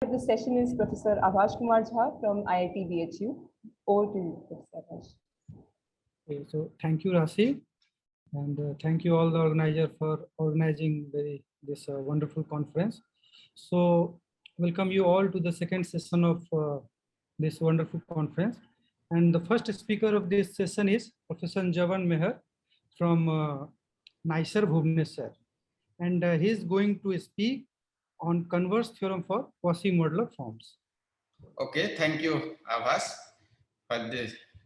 for this session is Professor Abhash Kumar Jha from IIT BHU. Over to you, Professor Abhash. Okay, so thank you, Rasi, and thank you all the organizer for organizing this wonderful conference. So welcome you all to the second session of this wonderful conference. And the first speaker of this session is Professor Jaban Meher from NISER Bhubaneswar. And he is going to speak on Converse Theorem for Quasi-Modular forms. Okay, thank you, Avas, for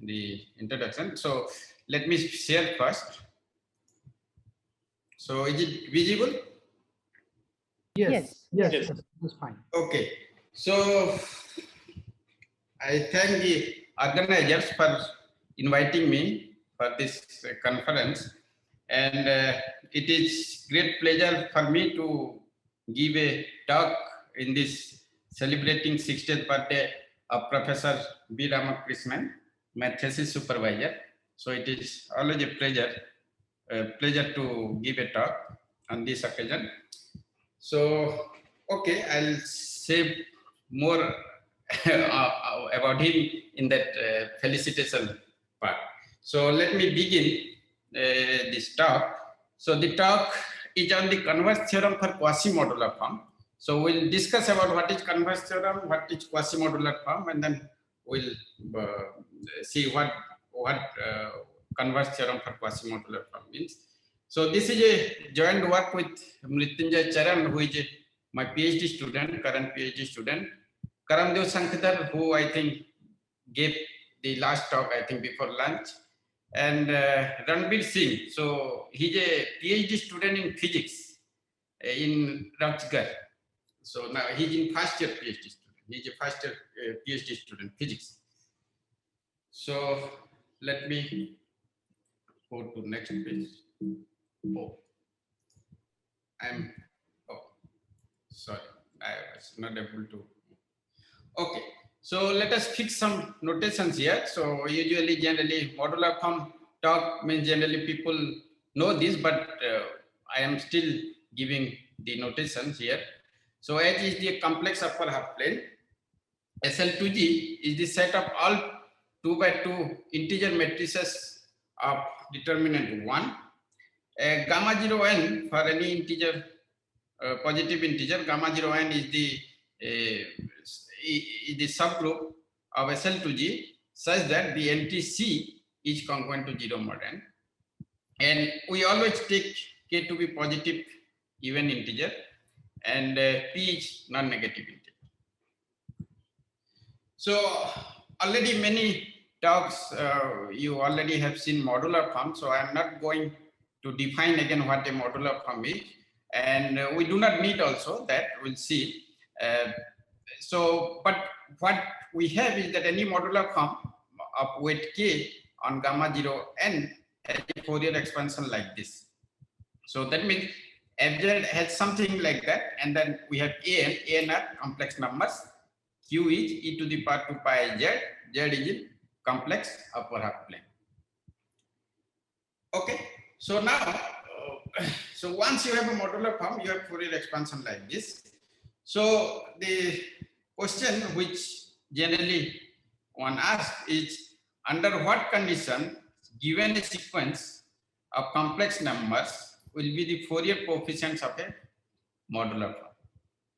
the introduction. So let me share first. So is it visible? Yes, that's fine. Okay, so I thank the organizers for inviting me for this conference, and it is great pleasure for me to give a talk in this celebrating 60th birthday of Professor B. Ramakrishnan, my thesis supervisor. So it is always a pleasure to give a talk on this occasion. So, okay, I'll say more about him in that felicitation part. So let me begin this talk. So the talk is on the Converse theorem for quasi-modular form. So we'll discuss about what is Converse theorem, what is quasi-modular form, and then we'll see what Converse theorem for quasi-modular form means. So this is a joint work with Mrityunjay Charan, who is my PhD student, current PhD student. Karamdev Sankhdar, who I think gave the last talk, I think before lunch, and Ranbir Singh. So he's a PhD student in physics in Rajgarh. So now he's in first year PhD student. He's a first year PhD student, physics. So let me go to next page. Sorry, I was not able to. Okay, so let us fix some notations here. So usually, generally, modular form talk means generally people know this, but I am still giving the notations here. So H is the complex upper half plane. SL2G is the set of all 2 by 2 integer matrices of determinant 1. Gamma 0 n for any integer, positive integer, gamma 0 n is the subgroup of SL2G such that the entry C is congruent to 0 mod n. And we always take K to be positive even integer, and P is non-negative integer. So already many talks you already have seen modular form, so I am not going to define again what a modular form is, and we do not need also that, we'll see. But what we have is that any modular form of weight K on gamma 0 n has a Fourier expansion like this. So that means Fz has something like that, and then we have an are complex numbers, Q is e to the power 2 pi z, z is in complex upper half plane. Okay, so now, so once you have a modular form, you have Fourier expansion like this. So the question which generally one asks is, under what condition, given a sequence of complex numbers, will be the Fourier coefficients of a modular form?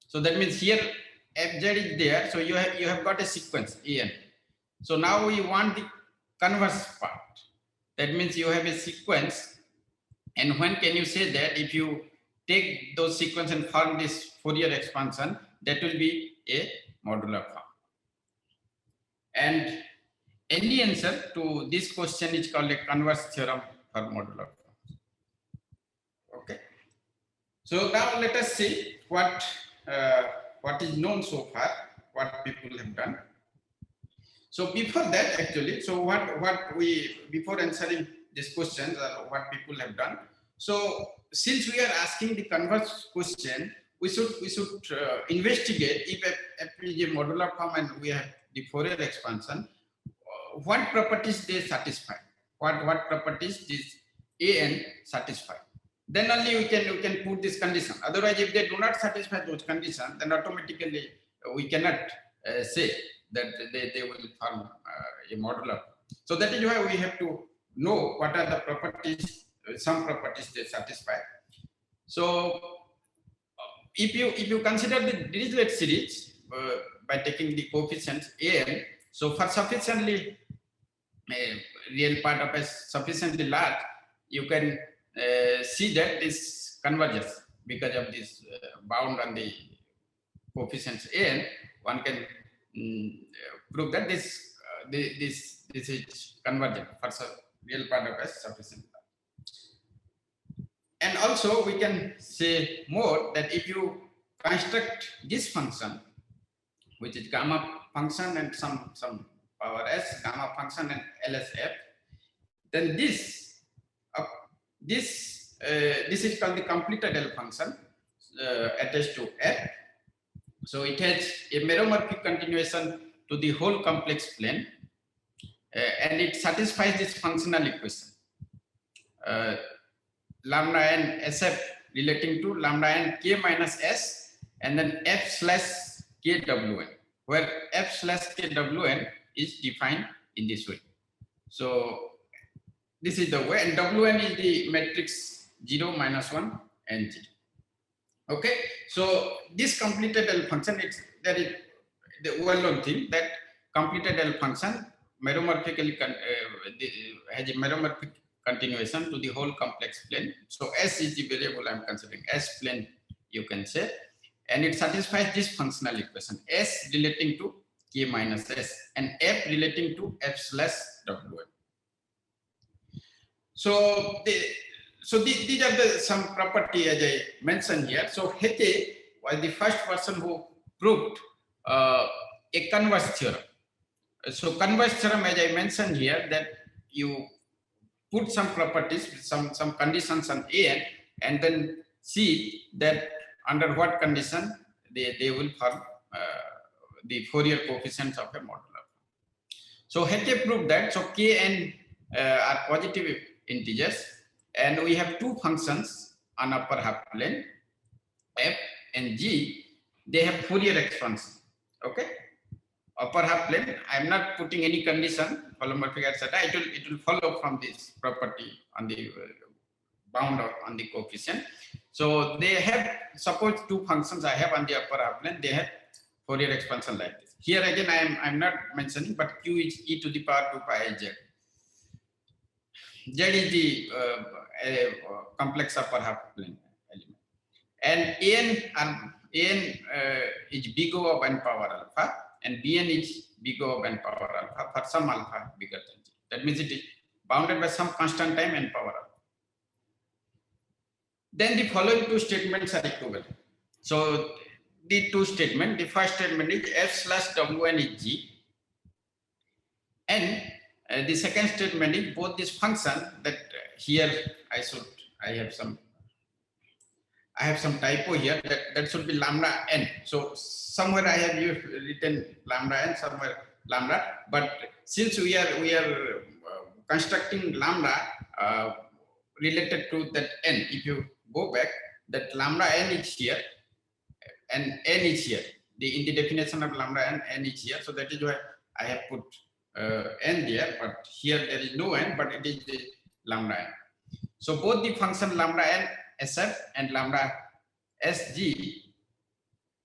So that means here Fz is there, so you have got a sequence an. So now we want the converse part. That means you have a sequence, and when can you say that if you take those sequence and form this Fourier expansion, that will be a modular form. And any answer to this question is called a converse theorem for modular forms. Okay. So now let us see what is known so far, what people have done. So before that, actually, so before answering these questions, what people have done. So since we are asking the converse question, we should investigate if F is a modular form and we have the Fourier expansion, what properties they satisfy, what properties this an satisfy. Then only we can put this condition. Otherwise, if they do not satisfy those conditions, then automatically we cannot say that they will form a modular. So that is why we have to know what are the properties, some properties they satisfy. So if you consider the Dirichlet series by taking the coefficients an, so for sufficiently real part of S sufficiently large, you can see that this converges because of this bound on the coefficients n. One can prove that this is convergent for real part of S sufficiently large. And also we can say more that if you construct this function, which is gamma function and some power s, gamma function and LSF, then this is called the completed L function attached to F. So it has a meromorphic continuation to the whole complex plane, and it satisfies this functional equation. Lambda n SF relating to lambda n k minus s, and then f slash kwn, where f slash kwn is defined in this way. So this is the way, and wn is the matrix 0, -1, and 0. Okay, so this completed L function, that is the well-known thing that completed L function meromorphically has a meromorphic continuation to the whole complex plane. So S is the variable I'm considering, S plane you can say, and it satisfies this functional equation, S relating to k minus s and f relating to f slash wn. So these are some property as I mentioned here. So Hecke was the first person who proved a converse theorem. So converse theorem, as I mentioned here, that you put some properties, some conditions on n, and then see that under what condition they will form the Fourier coefficients of a modular. So Hecke proved that. So k and are positive integers, and we have two functions on upper half plane, f and g. They have Fourier expansion. Okay, upper half plane. I'm not putting any condition, holomorphic, etc. It will follow from this property on the bound on the coefficient. So they have, suppose two functions I have on the upper half plane. They have Fourier expansion like this. Here again, I'm not mentioning, but q is e to the power 2 pi z. Z is the complex upper half plane element, and an is big O of n power alpha, and bn is big O of n power alpha for some alpha bigger than g. That means it is bounded by some constant time n power alpha. Then the following two statements are equivalent. So the two statements, the first statement is f slash wn is g, and the second statement is both this function that here I have some typo here, that should be lambda n. So somewhere I have written lambda n, somewhere lambda, but since we are constructing lambda related to that n, if you go back, that lambda n is here and n is here. In the definition of lambda n is here, so that is why I have put n there, but here there is no n, but it is the lambda n. So both the function lambda n sf and lambda sg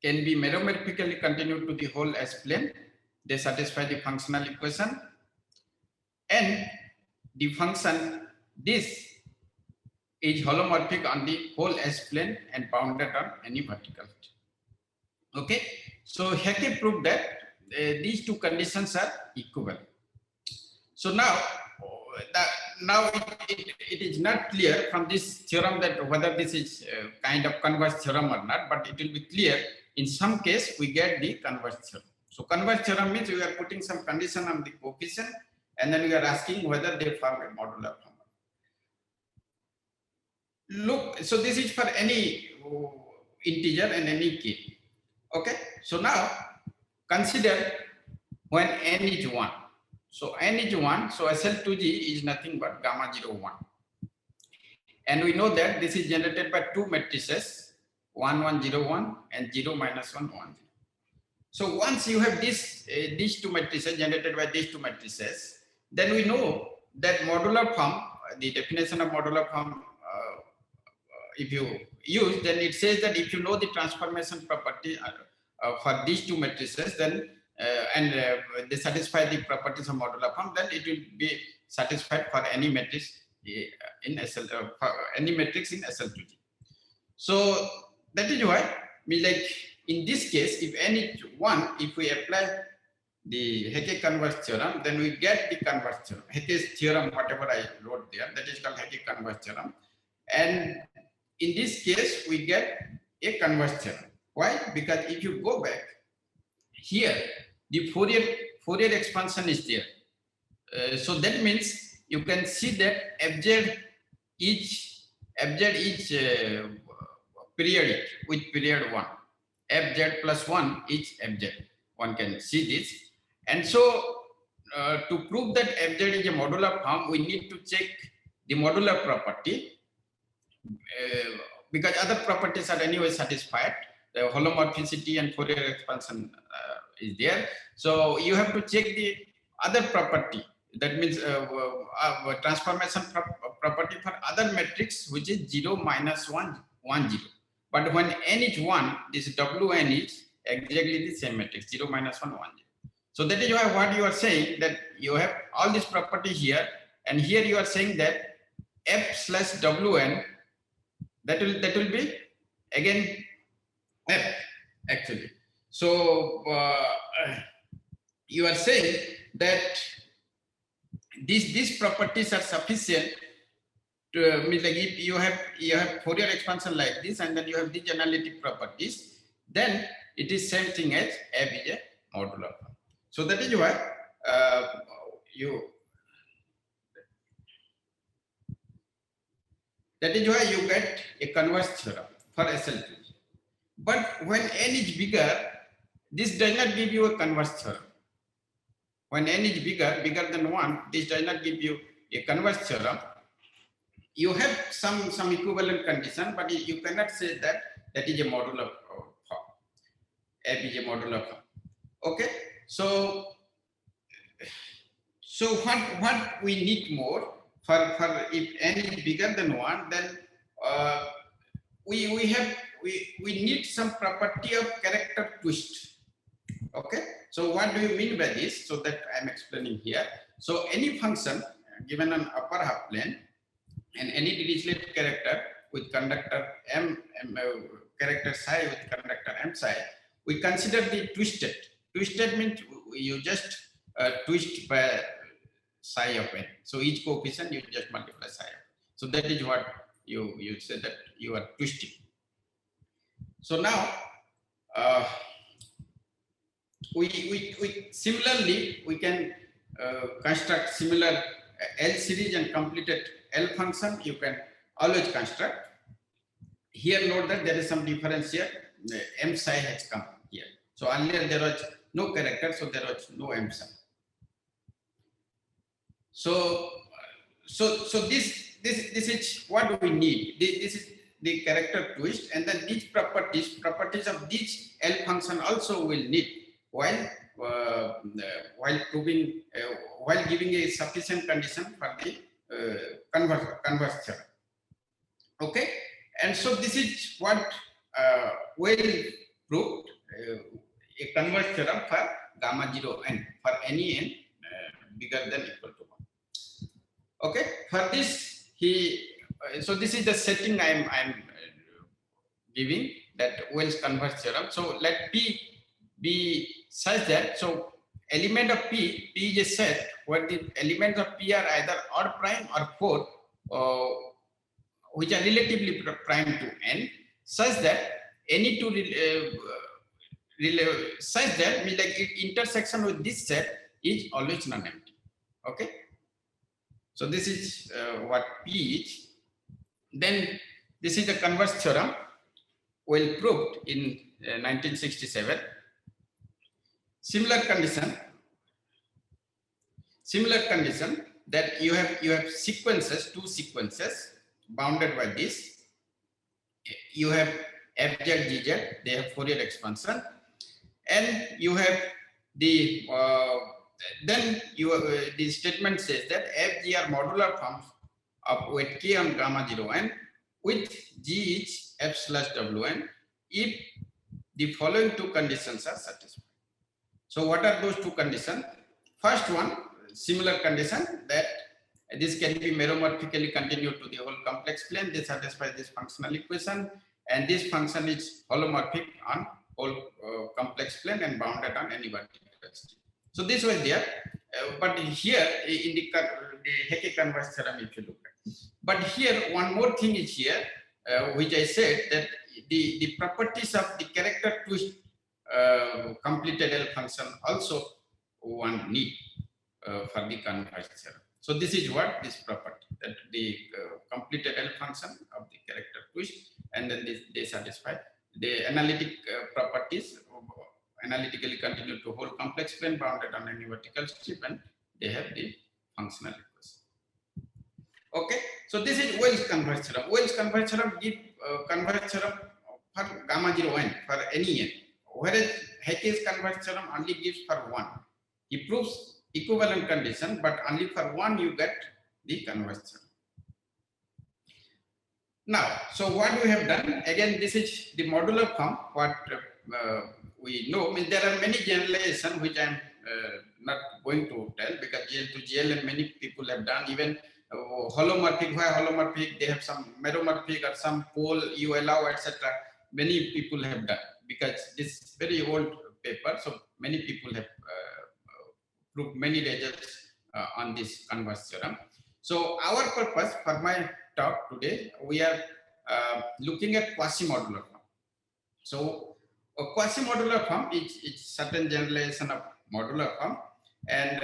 can be meromorphically continued to the whole S plane. They satisfy the functional equation, and the function this is holomorphic on the whole S plane and bounded on any vertical. Okay, so Hecke proved that these two conditions are equivalent. So now it is not clear from this theorem that whether this is kind of converse theorem or not, but it will be clear in some case we get the converse theorem. So converse theorem means we are putting some condition on the coefficient, and then we are asking whether they form a modular form. Look, so this is for any integer and any k. Okay, so now consider when n is 1. So n is 1, so SL2G is nothing but gamma 0, 1. And we know that this is generated by two matrices, 1, 1, 0, 1 and 0, -1, 1, 0. So once you have these two matrices generated by these two matrices, then we know that modular form, the definition of modular form, if you use, then it says that if you know the transformation property for these two matrices, then they satisfy the properties of modular form, then it will be satisfied for any matrix in SL, for any matrix in SL2G. So that is why we like in this case, if any one, if we apply the Hecke-Converse theorem, then we get the converse theorem. Hecke's theorem, whatever I wrote there, that is called Hecke-Converse theorem. And in this case, we get a converse theorem. Why? Because if you go back here, the Fourier expansion is there. So that means you can see that FZ each periodic with period 1. Fz plus 1 is Fz. One can see this. And so to prove that Fz is a modular form, we need to check the modular property because other properties are anyway satisfied. The holomorphicity and Fourier expansion is there. So you have to check the other property. That means transformation property for other matrix, which is 0, -1, 1, 0. But when n is 1, this Wn is exactly the same matrix, 0, -1, 1, 0. So that is why what you are saying, that you have all this property here, and here you are saying that f/Wn, that will be again f actually. So you are saying that these properties are sufficient to mean, like if you have Fourier expansion like this, and then you have these analytic properties, then it is same thing as f is a modular form. So that is why you get a converse theorem for SL2. But when n is bigger, this does not give you a converse theorem. When n is bigger than 1, this does not give you a converse theorem. You have some equivalent condition, but you cannot say that is a modular form. F is a modular form. Okay, so what we need more for if n is bigger than 1, then we need some property of character twist. Okay, so what do you mean by this? So that I am explaining here. So any function given on upper half plane and any Dirichlet character with conductor character psi with conductor m psi, we consider the twisted. Twisted means you just twist by psi of n. So each coefficient you just multiply psi of. So that is what you say that you are twisting. So now we similarly we can construct similar L series and completed L function. You can always construct. Here note that there is some difference here. M psi has come here. So earlier there was no character, so there was no M psi. So this is what we need. This is the character twist, and then these properties of this L function also will need while proving while giving a sufficient condition for the converse theorem. Okay, and so this is what will prove a converse theorem for gamma 0 n for any n bigger than equal to 1. Okay, for this so this is the setting I'm giving, that Wells converse theorem. So let P be such that, so element of P is a set where the elements of P are either odd prime or 4, which are relatively prime to n, such that any two such that means like intersection with this set is always non-empty. Okay, so this is what P is. Then this is the converse theorem, well proved in 1967. Similar condition that you have sequences, two sequences bounded by this. You have fz, gz, they have Fourier expansion, and you have the then you the statement says that FG are modular forms of weight k on gamma 0n with G is f/wn if the following two conditions are satisfied. So what are those two conditions? First one, similar condition that this can be meromorphically continued to the whole complex plane. They satisfy this functional equation, and this function is holomorphic on whole complex plane and bounded on any vertical strip. So this was there, but here in the Hecke converse theorem, if you look at, but here one more thing is here, which I said that the properties of the character twist completed L function also one need for the converse theorem. So this is what this property, that the completed L function of the character twist, and then they satisfy the analytic properties, analytically continue to whole complex plane bounded on any vertical strip, and they have the functional equation. Okay, so this is Weyls converse theorem. Weyls converse theorem give converse theorem for gamma 0n for any n, whereas Hecke's converse theorem only gives for one. He proves equivalent condition, but only for one you get the converse theorem. Now, so what we have done, again, this is the modular form. What we know, means there are many generalizations which I am not going to tell, because GL to GL and many people have done. Even holomorphic, why holomorphic, they have some meromorphic or some pole you allow, etc. Many people have done, because this very old paper, so many people have proved many results on this converse theorem. So our purpose for my talk today, we are looking at quasi-modular form. So a quasi-modular form is certain generalization of modular form, and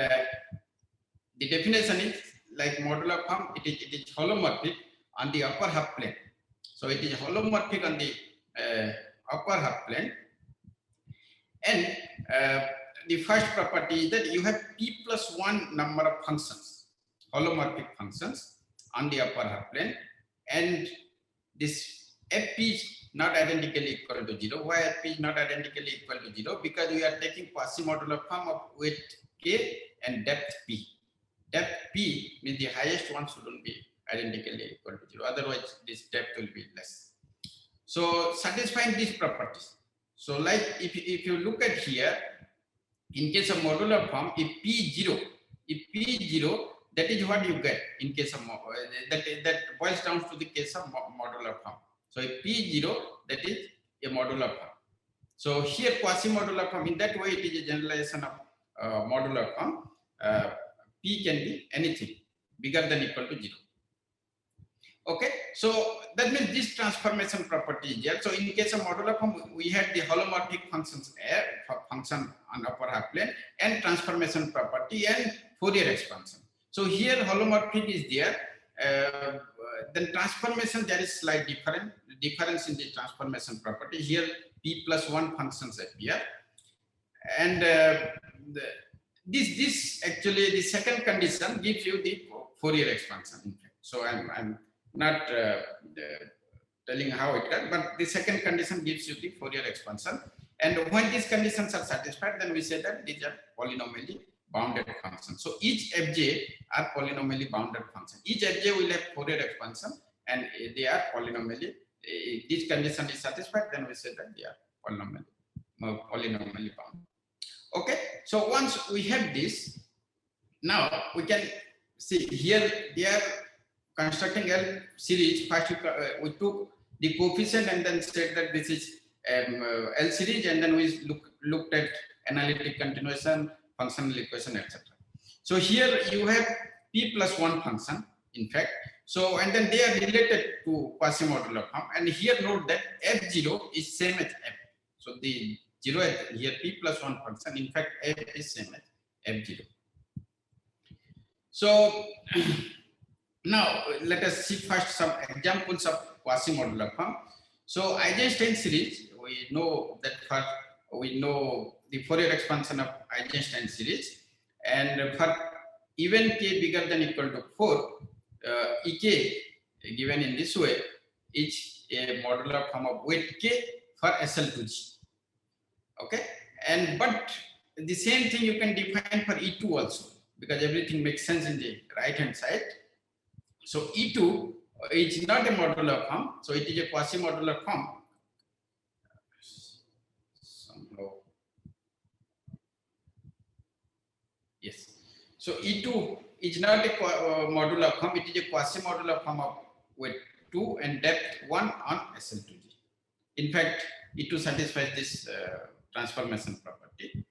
the definition is like modular form, it is holomorphic on the upper half plane. So it is holomorphic on the upper half plane, and the first property is that you have p plus 1 number of functions, holomorphic functions on the upper half plane, and this fp is not identically equal to 0. Why fp is not identically equal to 0? Because we are taking quasi-modular form of weight k and depth p. Depth p means the highest one shouldn't be identically equal to 0. Otherwise, this depth will be less. So satisfying these properties. So like if you look at here, in case of modular form, if p is 0, that is what you get in case of that boils down to the case of modular form. So if p is 0, that is a modular form. So here quasi-modular form, in that way it is a generalization of modular form. P can be anything bigger than equal to 0. Okay, so that means this transformation property is there. So in case of modular form, we had the holomorphic functions function on upper half plane, and transformation property and Fourier expansion. So here holomorphic is there. Then transformation, there is slight difference in the transformation property. Here p plus 1 functions appear, and this actually the second condition gives you the Fourier expansion. In fact, so I'm not telling how it does, but the second condition gives you the Fourier expansion. And when these conditions are satisfied, then we say that these are polynomially bounded functions. So each fj are polynomially bounded functions. Each fj will have Fourier expansion, and they are polynomially. If this condition is satisfied, then we say that they are polynomially bounded. Okay. So once we have this, now we can see here they are constructing L series. First we took the coefficient and then said that this is L series, and then we looked at analytic continuation, functional equation, etc. So here you have p plus 1 function, in fact. So and then they are related to quasi-modular form, and here note that f0 is same as f. So the 0 here p plus 1 function, in fact f is same as f0. So now let us see first some examples of quasi-modular form. So Eisenstein series, we know that first we know the Fourier expansion of Eisenstein series, and for even k bigger than equal to 4, ek given in this way is a modular form of weight k for SL to G. Okay, And but the same thing you can define for E2 also, because everything makes sense in the right hand side. So E2 is not a modular form, so it is a quasi-modular form. Somehow. Yes. So E2 is not a modular form, it is a quasi-modular form of weight 2 and depth 1 on SL2G. In fact, E2 satisfies this transformation property.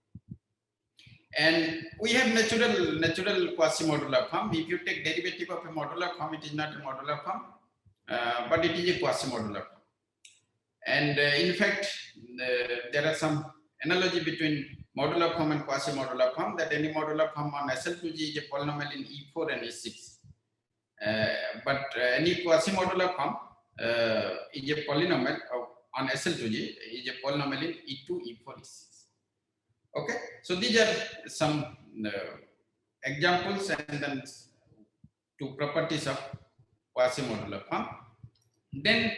And we have natural quasi-modular form. If you take derivative of a modular form, it is not a modular form, but it is a quasi-modular form. And in fact, there are some analogy between modular form and quasi-modular form, that any modular form on SL2G is a polynomial in E4 and E6. But any quasi-modular form is a polynomial on SL2G is a polynomial in E2, E4, E6. Okay, so these are some examples and then two properties of quasi-modular form. Then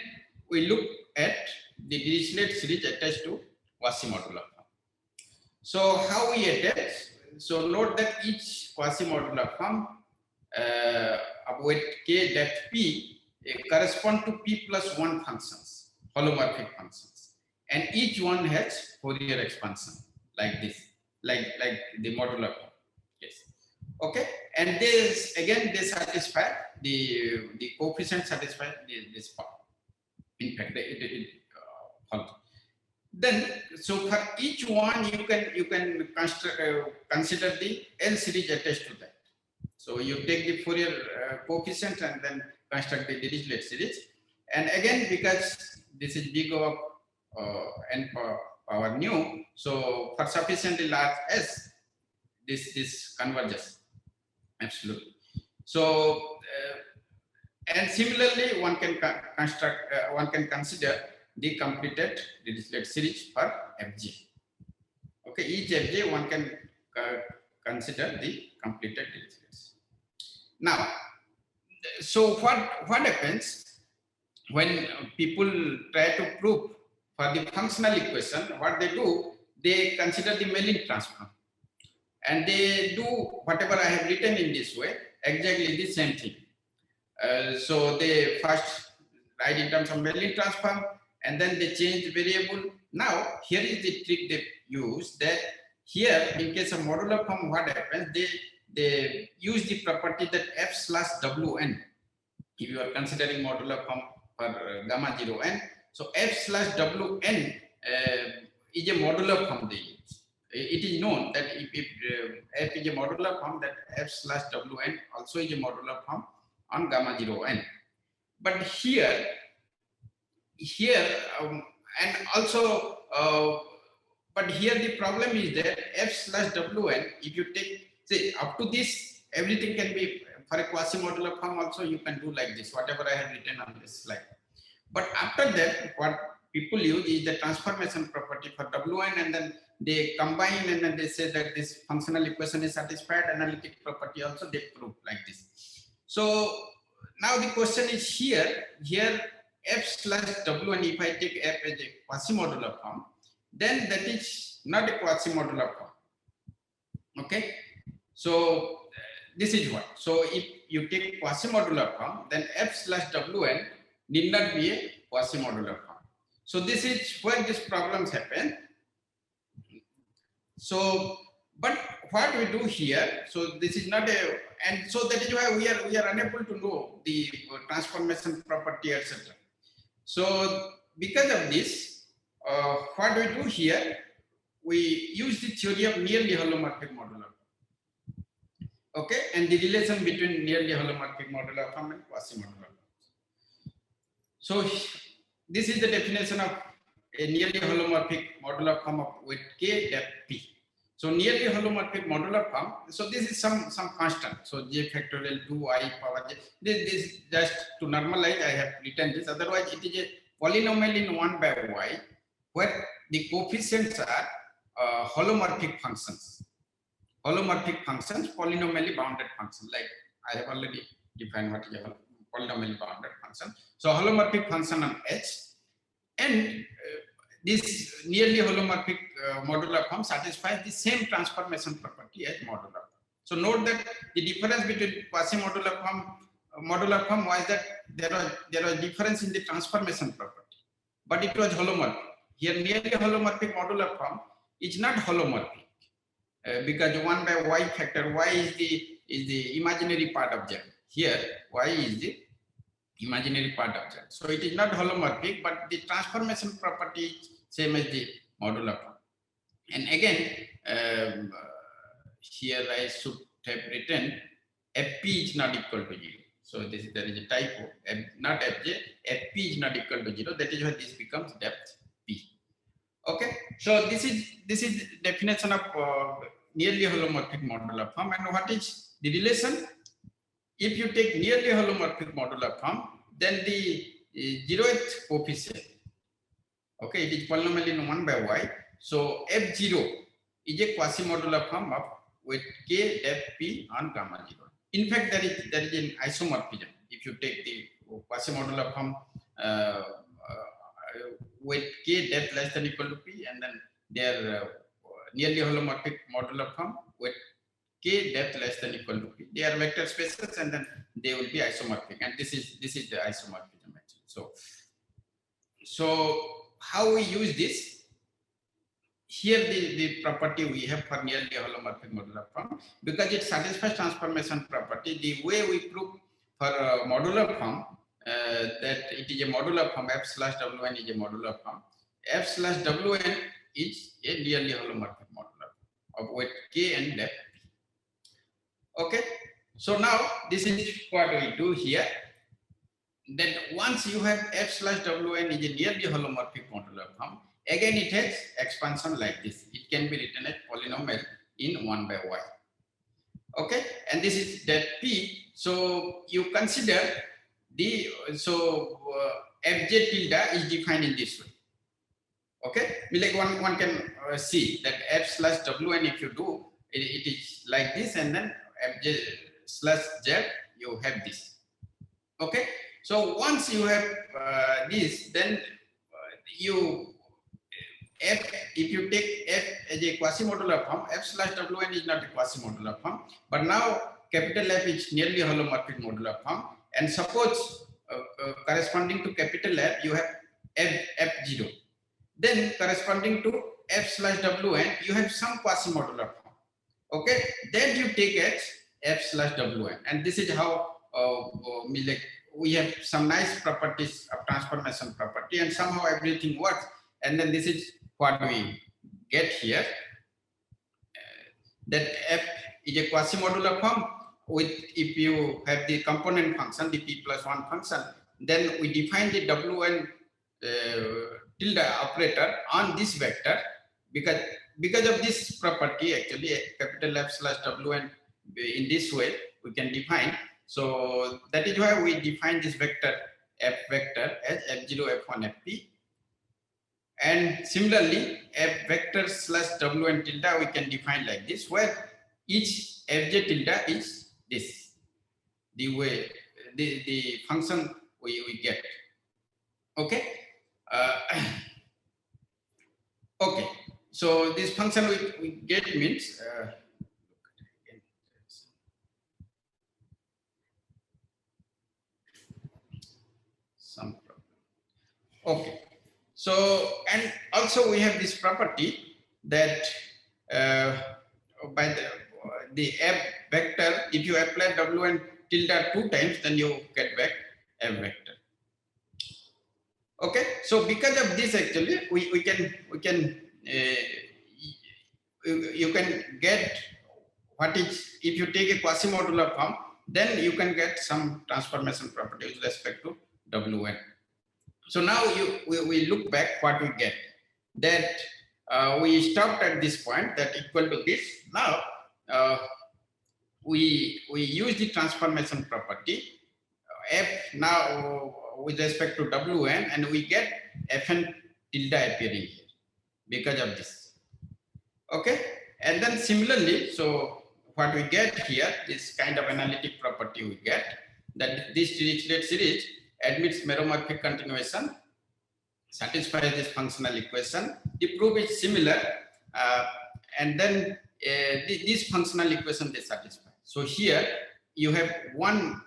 we look at the Dirichlet series attached to quasi-modular form. So how we attach? So note that each quasi-modular form of weight k depth p correspond to p plus 1 functions, holomorphic functions, and each one has Fourier expansion like this, like the modular form. Yes. Okay, and this again they satisfy the coefficient satisfy this form. In fact, it follows. Then, so for each one you can consider the L series attached to that. So you take the Fourier coefficient and then construct the Dirichlet series. And again, because this is big of n power nu, so for sufficiently large S, this converges absolutely. So and similarly, one can consider the completed Dirichlet series for Fj. Okay, each Fj one can consider the completed Dirichlet series. Now, so what happens when people try to prove for the functional equation? What they do, they consider the Mellin transform, and they do whatever I have written in this way, exactly the same thing. So they first write in terms of Mellin transform, and then they change the variable. Now, here is the trick they use, that here in case of modular form, what happens, they use the property that f/wn. If you are considering modular form for gamma 0 n, so f/wn is a modular form they use. It is known that if f is a modular form, that f/wn also is a modular form on gamma 0 n. But here and also but here the problem is that f/wn, if you take, say, up to this, everything can be for a quasi-modular form also you can do like this, whatever I have written on this slide. But after that, what people use is the transformation property for wn, and then they combine and then they say that this functional equation is satisfied, analytic property also they prove like this. So now the question is here f/wn, if I take f as a quasi-modular form, then that is not a quasi-modular form. Okay, so this is what. So if you take quasi-modular form, then f/wn need not be a quasi-modular form. So this is where these problems happen. So, but what we do here, so this is not a, and so that is why we are unable to know the transformation property, etc. So because of this, what we do here, we use the theory of nearly holomorphic modular. Okay, and the relation between nearly holomorphic modular form and quasi-modular. So this is the definition of a nearly holomorphic modular form of weight k depth p. So nearly holomorphic modular form. So this is some constant. So j factorial 2i power j. This just to normalize, I have written this. Otherwise, it is a polynomial in 1 by y, where the coefficients are holomorphic functions. Holomorphic functions, polynomially bounded functions. Like I have already defined what is a polynomially bounded function. So holomorphic function on H, and this nearly holomorphic modular form satisfies the same transformation property as modular form. So note that the difference between quasi-modular form modular form was that there was difference in the transformation property, but it was holomorphic. Here nearly holomorphic modular form is not holomorphic because 1 by y factor, y is the imaginary part of Z. Here y is the imaginary part of Z. So it is not holomorphic, but the transformation property is same as the modular form. And again, here I should have written Fp is not equal to 0. So there is a typo, not Fj, Fp is not equal to 0. That is why this becomes depth P. Okay, so this is definition of nearly holomorphic modular form. And what is the relation? If you take nearly holomorphic modular form, then the 0th coefficient, okay, it is polynomial in 1 by y. So F0 is a quasi-modular form of with k depth P on gamma 0. In fact, there is an isomorphism. If you take the quasi-modular form with k depth less than equal to P, and then their nearly holomorphic modular form with k depth less than equal to P. They are vector spaces, and then they will be isomorphic. And this is the isomorphism actually. So how we use this? Here the property we have for nearly holomorphic modular form, because it satisfies transformation property. The way we prove for a modular form that it is a modular form, f/wn is a modular form. F/wn is a nearly holomorphic modular form of weight k and depth P. Okay, so now this is what we do here. That once you have f/wn is a nearly holomorphic modular form, again it has expansion like this. It can be written as polynomial in 1 by y. Okay, and this is that P. So you consider the fj tilde is defined in this way. Okay, like one can see that f/wn, if you do it is like this, and then fj/z you have this. Okay, so once you have this, then if you take f as a quasi-modular form, f/wn is not a quasi-modular form, but now capital F is nearly holomorphic modular form, and suppose corresponding to capital F you have f0, then corresponding to f/wn you have some quasi-modular form. Okay, then you take as f/wn, and this is how we have some nice properties of transformation property, and somehow everything works. And then this is what we get here, that f is a quasi-modular form with, if you have the component function, the p+1 function, then we define the wn tilde operator on this vector, because of this property actually capital F/wn in this way we can define. So that is why we define this vector f vector as f0 f1 fp. And similarly, f vector/wn tilde we can define like this, where each fj tilde is this, the way the function we get. Okay. Okay. So this function we get means some problem. Okay. So, and also we have this property that by the f vector, if you apply wn tilde 2 times, then you get back f vector. Okay, so because of this actually you can get what is, if you take a quasi-modular form, then you can get some transformation property with respect to wn. So now we look back what we get, that we stopped at this point that equal to this. Now we use the transformation property f now with respect to wn, and we get fn tilde appearing here because of this. Okay, and then similarly, so what we get here, this kind of analytic property we get, that this Dirichlet series admits meromorphic continuation satisfies this functional equation. The proof is similar, and then this functional equation they satisfy. So here you have one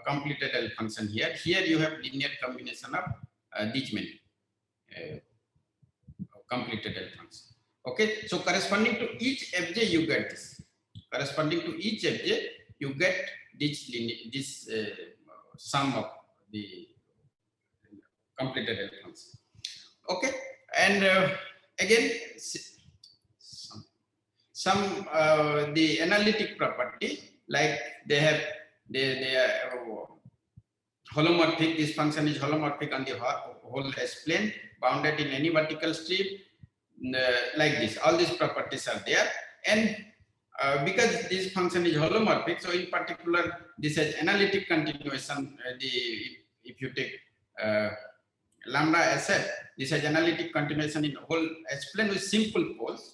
completed L function here. Here you have linear combination of these many completed L function. Okay, so corresponding to each fj you get this. Corresponding to each fj you get this sum of the completed L function. Okay, and again some the analytic property, like they have they are holomorphic. This function is holomorphic on the whole S plane, bounded in any vertical strip, like this. All these properties are there, and because this function is holomorphic, so in particular this has analytic continuation. If you take lambda SF, this has analytic continuation in whole S plane with simple poles.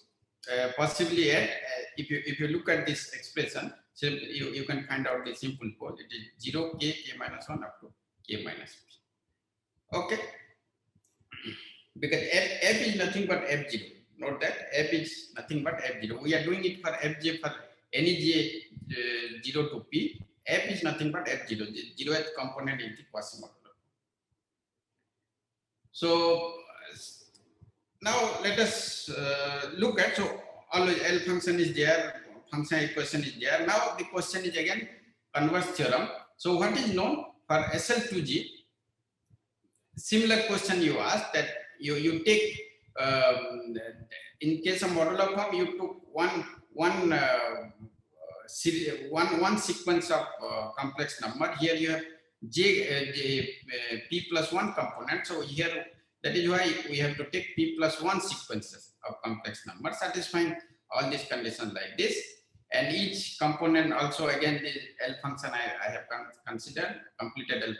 Possibly at if you look at this expression, so you can find out the simple pole. It is 0, k, k minus 1 up to k minus p. Okay, because f is nothing but f0. Note that f is nothing but f0. We are doing it for fj for any j 0 to p. F is nothing but f0. The 0th component is the quasimodular. So now let us look at, so always L function is there, function equation is there. Now the question is again converse theorem. So what is known for SL2G? Similar question you asked, that you take in case of modular form you took one sequence of complex number. Here you have p plus 1 component. So here, that is why we have to take p plus 1 sequences of complex numbers, satisfying all these conditions like this. And each component also, again, the L function I have considered, completed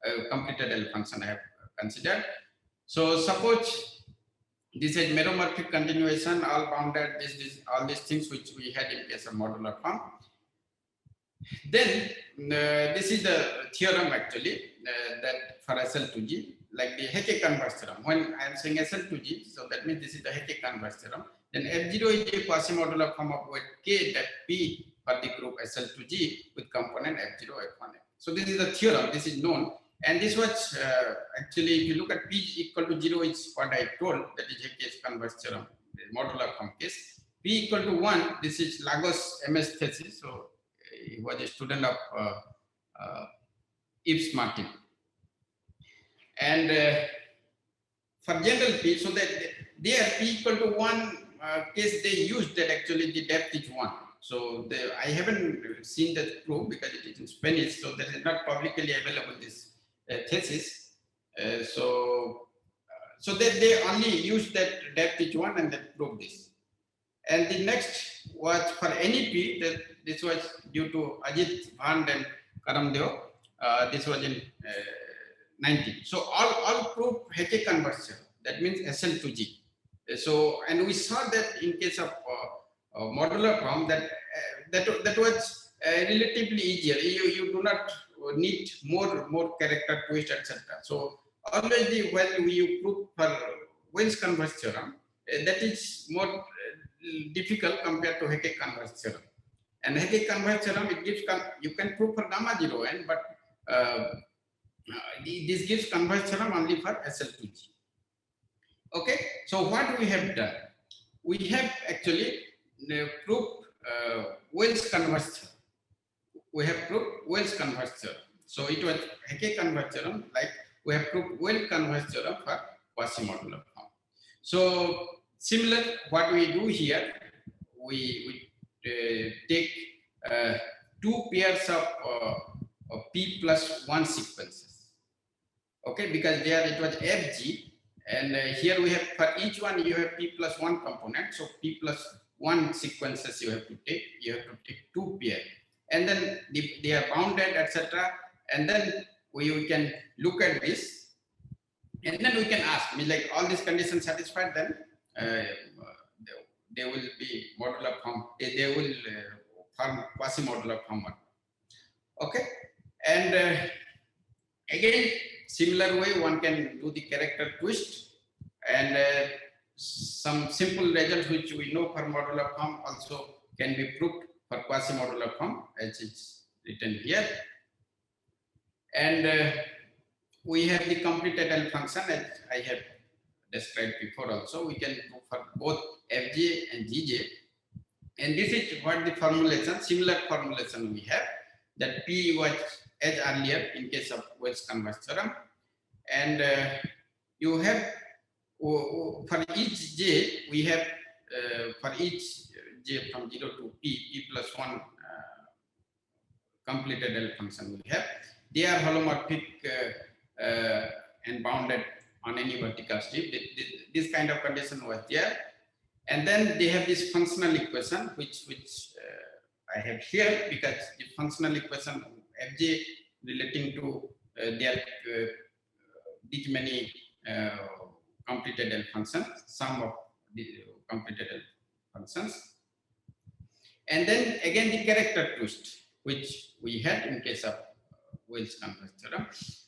L function I have considered. So suppose this is meromorphic continuation, all bounded, all these things which we had in case of modular form. Then this is the theorem actually that for SL2G, like the Hecke converse theorem. When I am saying SL2G, so that means this is the Hecke converse theorem. Then F0 is a quasi-modular form of weight K, that P for the group SL2G with component F0, F1. So this is the theorem, this is known. And this was actually, if you look at P equal to 0 is what I told, that is Hecke's converse theorem, the modular form case. P equal to 1, this is Lagos MS thesis. So he was a student of Yves Martin. And for general P, so that there P equal to 1 case they used that actually the depth is 1. So I haven't seen that proof because it is in Spanish, so that is not publicly available, this thesis. So they only used that depth is 1 and they proved this. And the next was for any P, that this was due to Ajit Bhand and Karamdeo. This was in 19. So all proof Hecke converse theorem. That means SL2G. So, and we saw that in case of modular form that was relatively easier. You do not need more character twist, etc. So always when you prove for Wells converse theorem, that is more difficult compared to Hecke converse theorem. And Hecke converse theorem, it gives you can prove for gamma 0 n, but this gives converse theorem only for SL2G. Okay, so what we have done, we have actually proved Wells converse theorem. We have proved Wells converse theorem. So it was Hecke converse theorem, like we have proved Wells converse theorem for quasi-modular form. So similar, what we do here, we take two pairs of P plus 1 sequences. Okay, because there it was FG. And here we have, for each one, you have P plus 1 component. So P plus 1 sequences you have to take. You have to take 2 pairs. And then they are bounded, etc. And then we can look at this. And then we can ask, like all these conditions satisfied, then they will be modular form. They will form quasi-modular form. Okay. And again, similar way, one can do the character twist, and some simple results which we know for modular form also can be proved for quasi-modular form, as it's written here. And we have the complete adult function, as I have described before also. We can do for both Fj and Gj. And this is what the formulation, similar formulation we have, that P was as earlier in case of Wells Converse theorem. And you have, for each J, we have, for each J from 0 to P plus 1 completed adult function we have. They are holomorphic and bounded on any vertical strip. This kind of condition was there. And then they have this functional equation, which I have here, because the functional equation Fj relating to their these many completed adult functions, sum of the completed adult functions. And then again the character twist, which we had in case of Wells Converse theorem.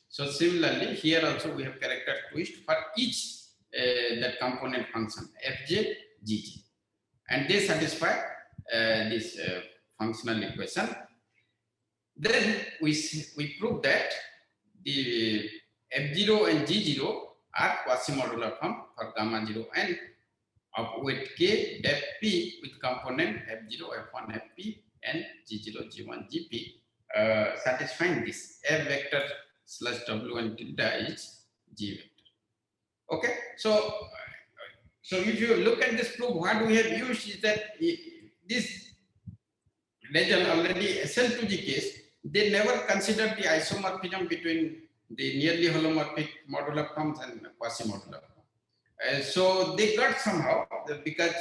So similarly, here also we have character twist for each that component function Fj, Gj, and they satisfy this functional equation. Then we prove that the F0 and G0 are quasi-modular form for gamma 0 n of weight k depth p with component F0, F1, Fp and G0, G1, Gp, satisfying this F vector slash W and tilde is G vector. Okay, so if you look at this proof, what we have used is that this result already SL2G case, they never considered the isomorphism between the nearly holomorphic modular forms and quasi-modular form. So they got somehow, because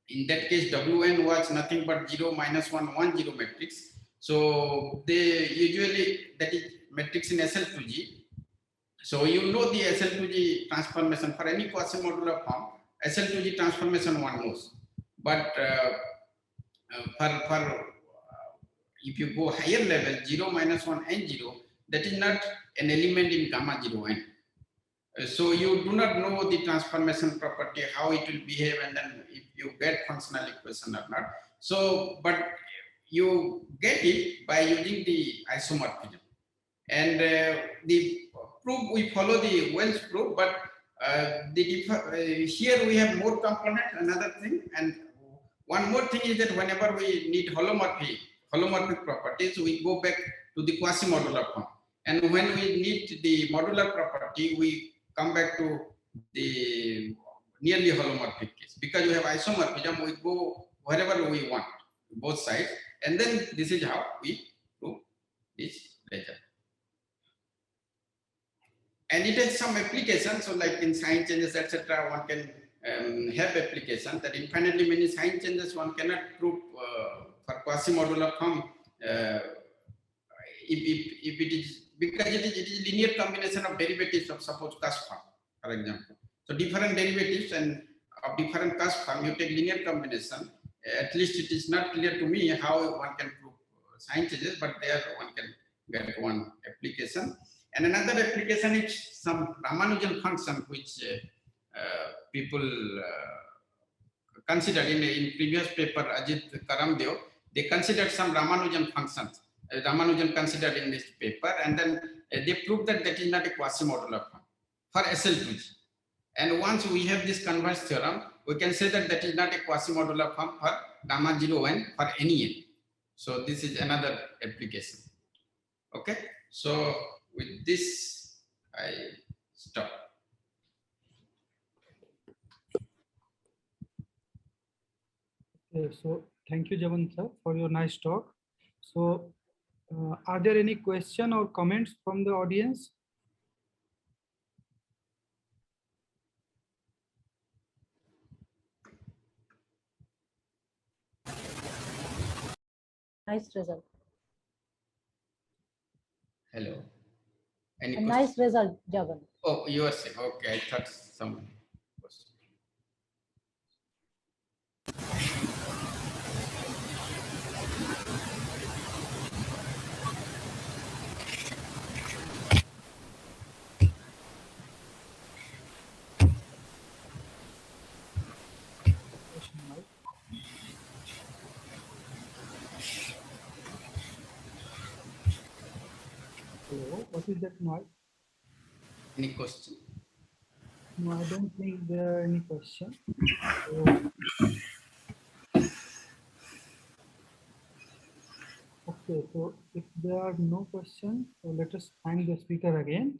in that case Wn was nothing but 0, -1, 1, 0 matrix. So they usually, that is matrix in SL2G. So you know the SL2G transformation for any quasi-modular form, SL2G transformation one knows. But if you go higher level, 0, -1 and 0, that is not an element in gamma 0 n. So you do not know the transformation property, how it will behave, and then if you get functional equation or not. So, but you get it by using the isomorphism. And the proof, we follow the Wells proof, but here we have more components, another thing. And one more thing is that whenever we need holomorphic properties, we go back to the quasi-modular form. And when we need the modular property, we come back to the nearly holomorphic case. Because we have isomorphism, we go wherever we want, both sides. And then this is how we prove this result. And it has some application. So like in sign changes, etc., one can have application that infinitely many sign changes one cannot prove for quasi-modular form if it is, because it is linear combination of derivatives of suppose cusp form, for example. So different derivatives and of different cusp form, you take linear combination. At least it is not clear to me how one can prove sign changes, but there one can get one application. And another application is some Ramanujan function, which people considered in previous paper, Ajit Karamdev, they considered some Ramanujan functions. Ramanujan considered in this paper, and then they proved that that is not a quasi-modular form for SL2G. And once we have this Converse theorem, we can say that that is not a quasi-modular form for gamma 0 n for any n. So this is another application. Okay, so with this, I stop. Okay, so thank you, Jaban sir, for your nice talk. So are there any question or comments from the audience? Nice result. Hello. Any A nice result, Jaban. Oh, you are saying, okay, I thought someone was. Hello, what is that noise? Any question? No, I don't think there are any questions. Okay, so if there are no questions, so let us thank the speaker again.